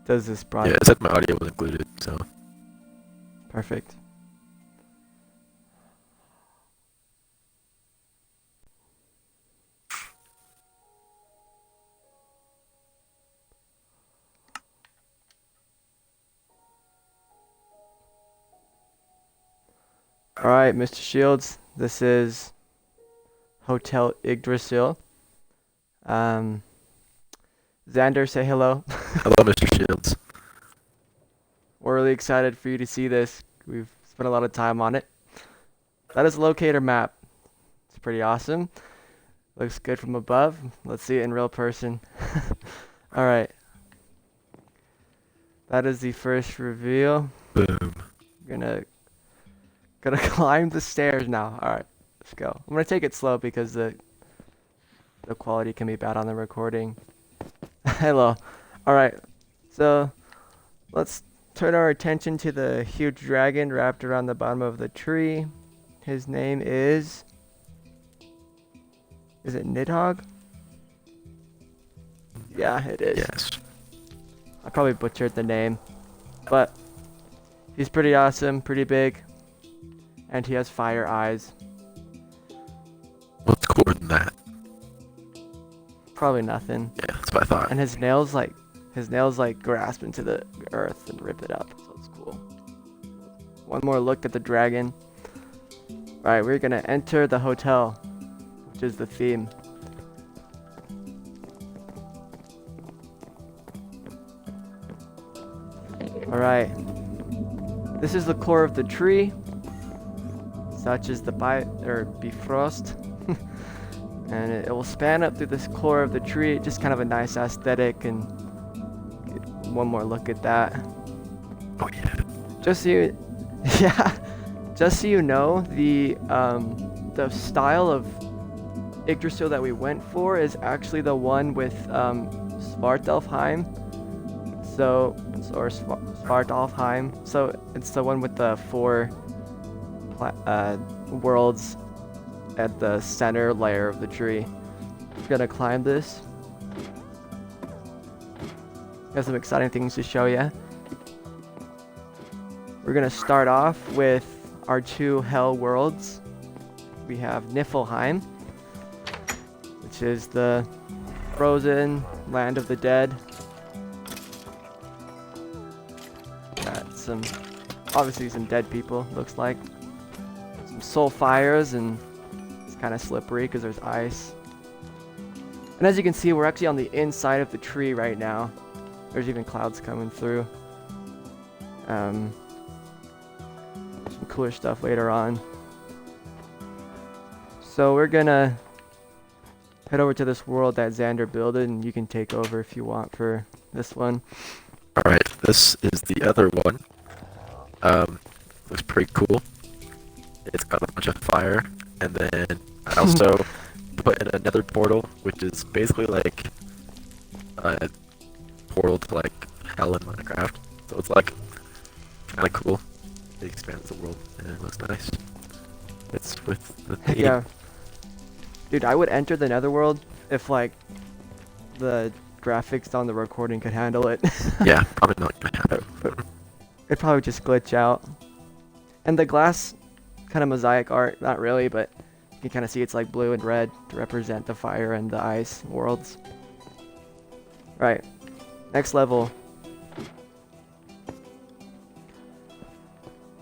does this Yeah, broad? it said my audio was included, so. Perfect. All right, Mr. Shields, this is Hotel Yggdrasil. Um, Zander, say hello. Hello, Mr. Shields. We're really excited for you to see this. We've spent a lot of time on it. That is a locator map. It's pretty awesome. Looks good from above. Let's see it in real person. All right. That is the first reveal. Boom. Gonna climb the stairs now. All right, let's go. I'm gonna take it slow because the quality can be bad on the recording. Hello. All right. So let's turn our attention to the huge dragon wrapped around the bottom of the tree. His name is it Nidhogg? Yeah, it is. Yes. I probably butchered the name, but he's pretty awesome, pretty big, and he has fire eyes. What's cooler than that? Probably nothing. Yeah, that's what I thought. And his nails like grasp into the earth and rip it up. So it's cool. One more look at the dragon. Alright, we're gonna enter the hotel, which is the theme. Alright. This is the core of the tree. Such as the bifrost. And it will span up through this core of the tree. Just kind of a nice aesthetic. And one more look at that. Oh yeah. Just so you, yeah, just so you know, the style of Yggdrasil that we went for is actually the one with Svartalfheim. Or Svartalfheim. So it's the one with the four worlds at the center layer of the tree. I'm gonna climb this. Got some exciting things to show you. We're gonna start off with our two hell worlds. We have Niflheim, which is the frozen land of the dead. Got obviously some dead people, looks like. Some soul fires, and it's kind of slippery because there's ice. And as you can see, we're actually on the inside of the tree right now. There's even clouds coming through. Some cooler stuff later on. So we're gonna head over to this world that Zander builded, and you can take over if you want for this one. Alright, this is the other one. Looks pretty cool. It's got a bunch of fire, and then I also put in another portal, which is basically like a portal to like hell in Minecraft. So it's like kind of cool. It expands the world and it looks nice. It's with the theme. Yeah. Dude, I would enter the netherworld if like the graphics on the recording could handle it. Yeah, probably not gonna happen. It'd probably just glitch out. And the glass kind of mosaic art, not really, but you can kind of see it's like blue and red to represent the fire and the ice worlds. Right. Next level.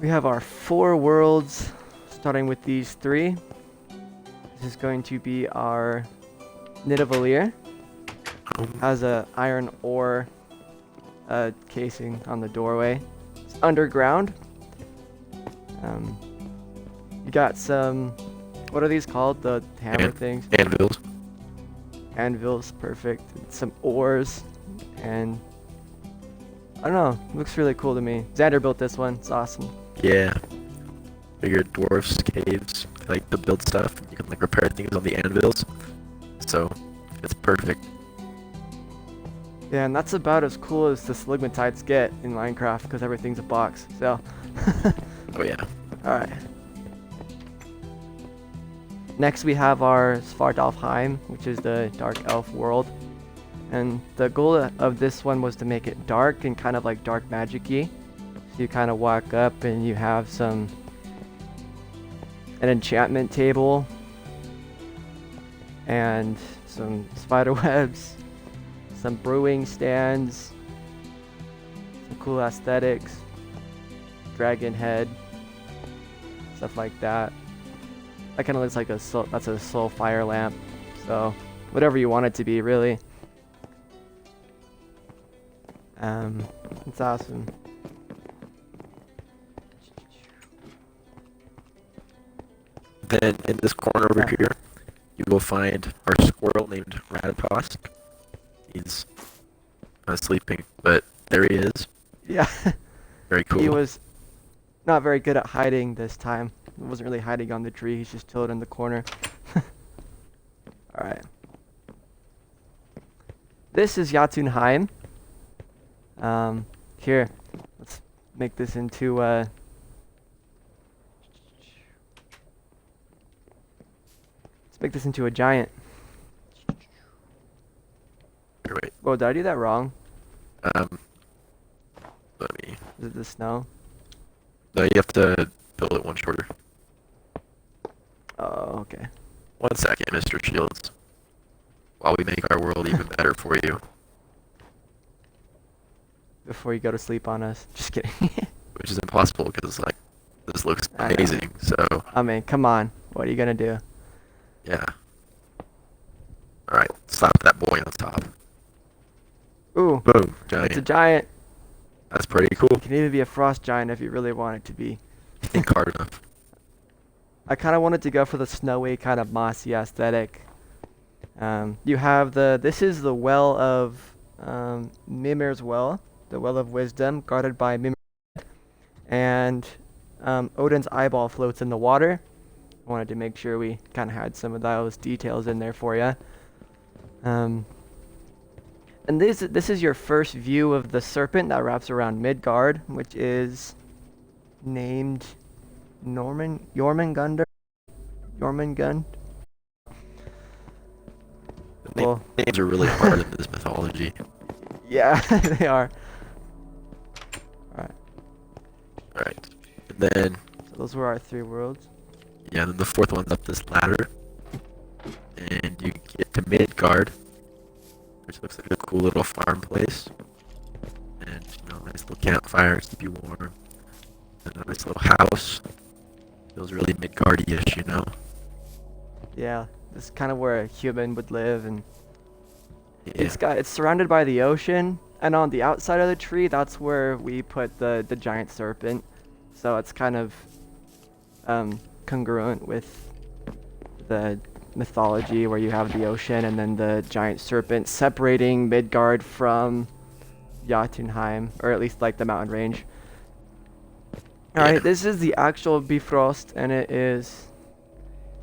We have our 4 worlds, starting with these 3. This is going to be our Nidavellir. Has a iron ore casing on the doorway. It's underground. You got some, what are these called? The hammer things? Anvils. Anvils, perfect. Some ores, and I don't know, looks really cool to me. Zander built this one, it's awesome. Yeah. Bigger dwarfs, caves, like to build stuff. You can like repair things on the anvils. So it's perfect. Yeah, and that's about as cool as the stalagmites get in Minecraft because everything's a box. So, Oh yeah. alright. Next we have our Svartalfheim, which is the Dark Elf world. And the goal of this one was to make it dark and kind of like dark magic-y. So you kind of walk up and you have an enchantment table and some spider webs, some brewing stands, some cool aesthetics, dragon head, stuff like that. That kind of looks like that's a soul fire lamp. So whatever you want it to be, really. It's awesome. Then in this corner over here, you will find our squirrel named Radapost. He's sleeping, but there he is. Yeah. Very cool. He was not very good at hiding this time. He wasn't really hiding on the tree. He's just chilled in the corner. All right. This is Jotunheim. Here, let's make this into let's make this into a giant. Here, wait. Whoa, did I do that wrong? Let me. Is it the snow? No, you have to build it one shorter. Oh, okay. 1 second, Mr. Shields. While we make our world even better for you. Before you go to sleep on us. Just kidding. Which is impossible because, like, this looks I know. amazing, so. I mean, come on. What are you gonna do? Yeah. Alright, slap that boy on top. Ooh, Boom, it's a giant. giant. That's pretty cool. It can even be a frost giant if you really want it to be. Think hard enough. I kind of wanted to go for the snowy kind of mossy aesthetic. You have this is the well of Mimir's well, the well of wisdom, guarded by Mimir, and Odin's eyeball floats in the water. I wanted to make sure we kind of had some of those details in there for you. And this is your first view of the serpent that wraps around Midgard, which is named Jormungandr. Jormungand. Well, Names are really hard in this mythology. yeah, they are. Alright, Alright. And then, so those were our 3 worlds. yeah, then the fourth one's up this ladder. And you get to Midgard, which looks like a cool little farm place. And, you know, nice little campfire to keep you warm. And a nice little house. Feels really Midgardy-ish, you know? Yeah, this is kind of where a human would live, and Yeah. it's surrounded by the ocean, and on the outside of the tree, that's where we put the giant serpent. So it's kind of congruent with the mythology where you have the ocean and then the giant serpent separating Midgard from Jotunheim, or at least like the mountain range. Alright, Yeah. this is the actual Bifrost, and it is,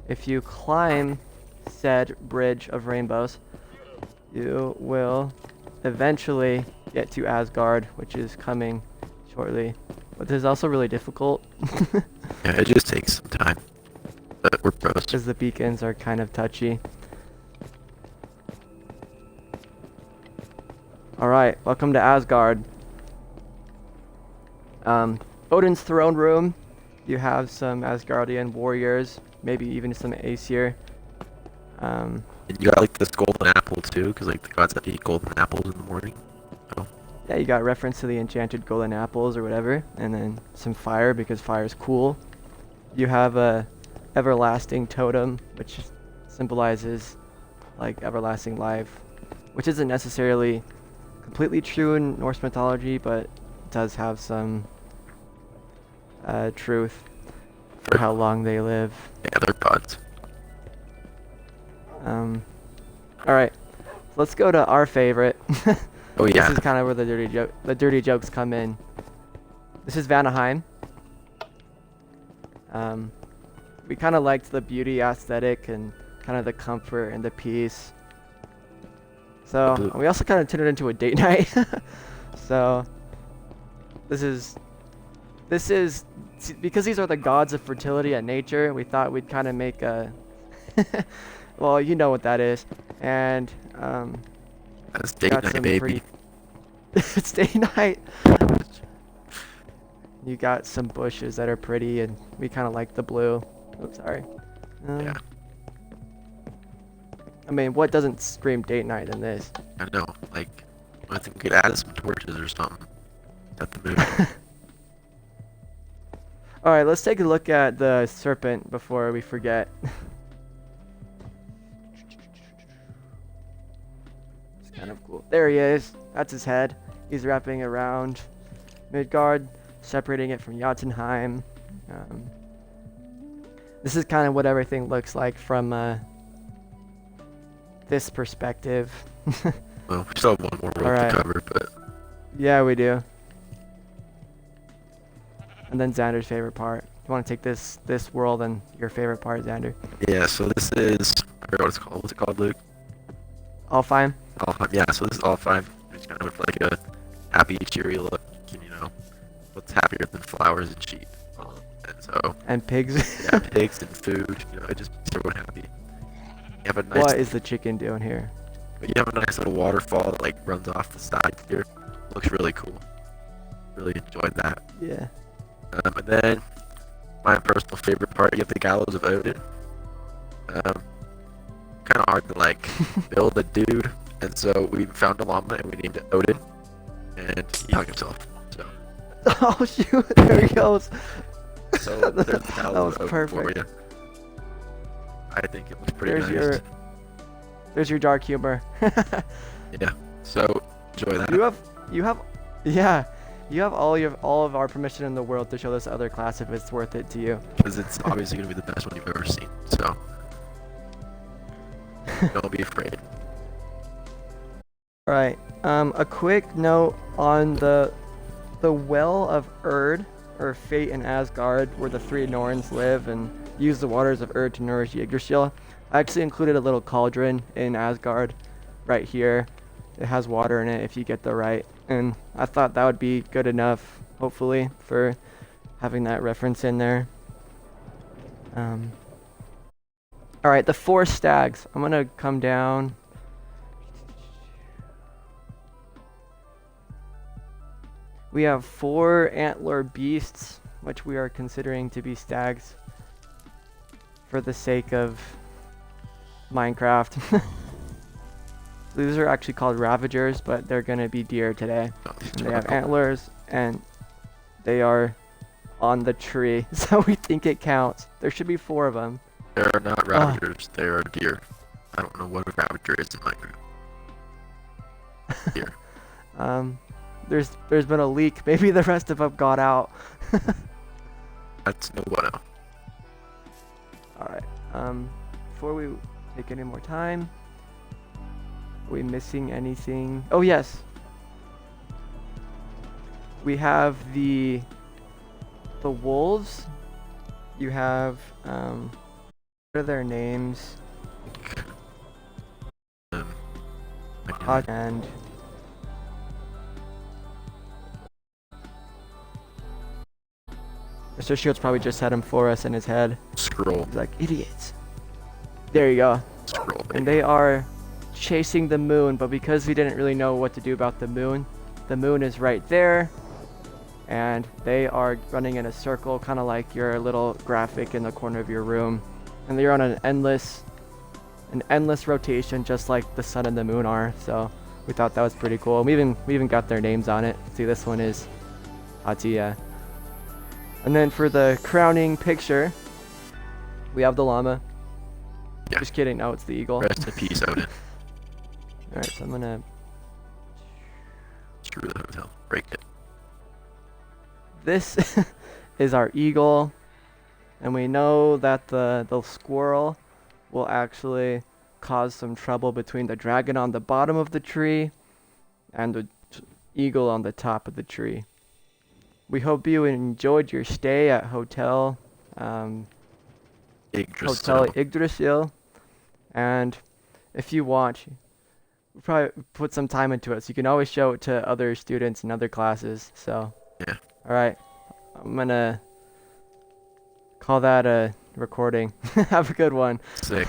if you climb said bridge of rainbows, you will eventually get to Asgard, which is coming shortly. But this is also really difficult Yeah, it just takes some time. But we're pros. because the beacons are kind of touchy. Alright, welcome to Asgard. Odin's throne room. You have some Asgardian warriors, maybe even some Aesir. And you got like this golden apple too, because like the gods that eat golden apples in the morning. So Yeah, you got reference to the enchanted golden apples or whatever, and then some fire because fire is cool. You have a everlasting totem, which symbolizes like everlasting life, which isn't necessarily completely true in Norse mythology, but it does have some truth for how long they live. yeah, they're gods. Alright, so let's go to our favorite. Oh yeah. This is kind of where the dirty jokes come in. This is Vanaheim. We kind of liked the beauty aesthetic and kind of the comfort and the peace. So we also kind of turned it into a date night. So this is because these are the gods of fertility and nature. We thought we'd kind of make a well, you know what that is, and That's date Got night, some baby. pretty. It's day night. You got some bushes that are pretty, and we kind of like the blue. Oh, sorry. Yeah, Um, I mean, what doesn't scream date night than this? I know. Like, I think we could add some torches or something. At the moon. All right, let's take a look at the serpent before we forget. It's kind of cool. There he is. That's his head. He's wrapping around Midgard, separating it from Jotunheim. Um, this is kind of what everything looks like from this perspective. Well, we still have one more All world right. to cover, but Yeah, we do. And then Xander's favorite part. You want to take this world and your favorite part, Xander? yeah. So this is I forgot what it's called. What's it called, Luke? All fine. Alfheim. Yeah. So this is Alfheim. It's kind of like a happy, cheery look. You know, what's happier than flowers and sheep? And so And pigs. yeah, pigs and food. You know, it just makes everyone happy. You have a nice. What is the chicken doing here? You have a nice little waterfall that like runs off the side here. Looks really cool. Really enjoyed that. Yeah. And then my personal favorite part, you have the gallows of Odin. Kind of hard to like build a dude, and so we found a llama and we named it Odin, and he hung himself. So, Oh shoot! There he goes. so there's the That gallows was of Odin for perfect. you. I think it was pretty There's nice. your dark humor. Yeah. So enjoy that. You have all of our permission in the world to show this other class if it's worth it to you. Because it's obviously gonna be the best one you've ever seen. So don't be afraid. All right. A quick note on the well of Erd, or Fate in Asgard, where the three Norns live and use the waters of Erd to nourish Yggdrasil. I actually included a little cauldron in Asgard, right here. It has water in it if you get the right, and I thought that would be good enough, hopefully, for having that reference in there. All right, the 4 stags. I'm gonna come down. We have 4 antler beasts, which we are considering to be stags for the sake of Minecraft. These are actually called ravagers, but they're gonna be deer today. Oh, And they have antlers, and they are on the tree, so we think it counts. There should be 4 of them. They are not ravagers. They are deer. I don't know what a ravager is in Minecraft. Deer. There's been a leak. Maybe the rest of them got out. That's no bueno. All right. Before we take any more time, are we missing anything? Oh yes. We have the wolves. You have what are their names? Um, And Mr. Shields probably just had him for us in his head. scroll. He's like, idiots. There you go. Scroll. And they are chasing the moon, but because we didn't really know what to do about the moon is right there. And they are running in a circle, kind of like your little graphic in the corner of your room. And they're on an endless rotation, just like the sun and the moon are. So we thought that was pretty cool. We even got their names on it. See, this one is Atiya. And then for the crowning picture, we have the llama. Yeah. Just kidding. No, it's the eagle. Rest in peace, Odin. All right, so I'm gonna. Screw the hotel. Break it. This is our eagle, and we know that the squirrel will actually cause some trouble between the dragon on the bottom of the tree and the eagle on the top of the tree. We hope you enjoyed your stay at Hotel Yggdrasil, and if you want, we'll probably put some time into it, so you can always show it to other students in other classes. So Yeah. all right, I'm gonna call that a recording. Have a good one. Sick.